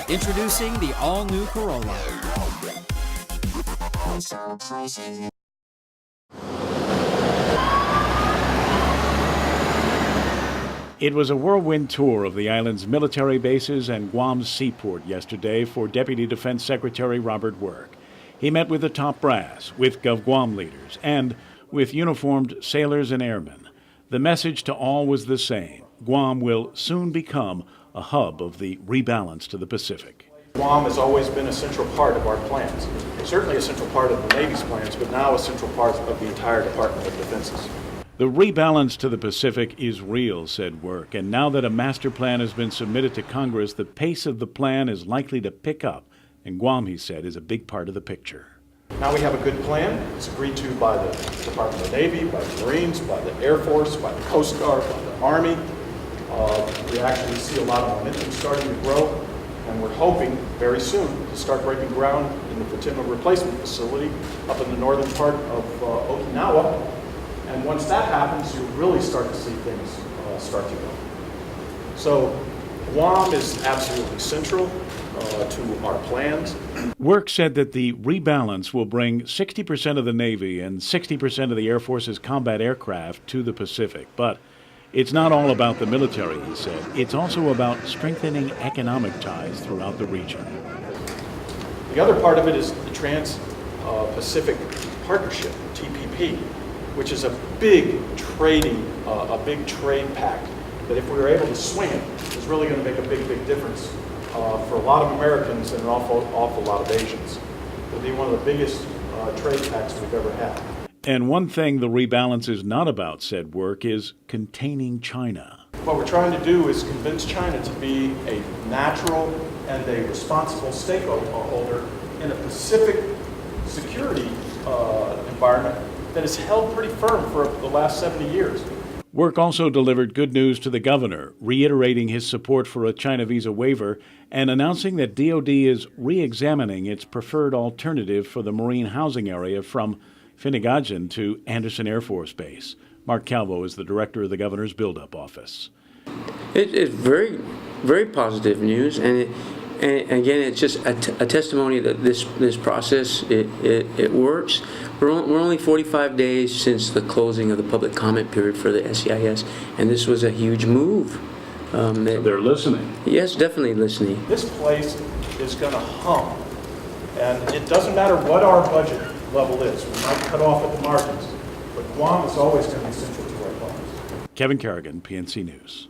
Introducing the all-new Corolla. It was a whirlwind tour of the island's military bases and Guam's seaport yesterday for Deputy Defense Secretary Robert Work. He met with the top brass, with GovGuam leaders, and with uniformed sailors and airmen. The message to all was the same. Guam will soon become a hub of the rebalance to the Pacific. Guam has always been a central part of our plans. Certainly a central part of the Navy's plans, but now a central part of the entire Department of Defense's. The rebalance to the Pacific is real, said Work, and now that a master plan has been submitted to Congress, the pace of the plan is likely to pick up. And Guam, he said, is a big part of the picture. Now we have a good plan. It's agreed to by the Department of the Navy, by the Marines, by the Air Force, by the Coast Guard, by the Army. We actually see a lot of momentum starting to grow, and we're hoping very soon to start breaking ground in the Fatima replacement facility up in the northern part of Okinawa. And once that happens, you'll really start to see things start to go. So Guam is absolutely central to our plans. Work said that the rebalance will bring 60% of the Navy and 60% of the Air Force's combat aircraft to the Pacific. But it's not all about the military, he said. It's also about strengthening economic ties throughout the region. The other part of it is the Trans-Pacific Partnership, TPP, which is a big trade pact that if we were able to swing it, is really going to make a big difference for a lot of Americans and an awful lot of Asians. It'll be one of the biggest trade pacts we've ever had. And one thing the rebalance is not about, said Work, is containing China. What we're trying to do is convince China to be a natural and a responsible stakeholder in a Pacific security environment that is held pretty firm for the last 70 years. Work also delivered good news to the governor, reiterating his support for a China visa waiver and announcing that DOD is re-examining its preferred alternative for the Marine housing area from Finnegajen to Andersen Air Force Base. Mark Calvo is the director of the governor's BUILDUP office. It's very, very positive news, and again, it's just a testimony that this process it works. We're only 45 days since the closing of the public comment period for the SEIS, and this was a huge move. So they're listening. Yes, definitely listening. This place is going to hum, and it doesn't matter what our budget level is. We might cut off at the margins, but Guam is always going to be central to our plans. Kevin Kerrigan, PNC News.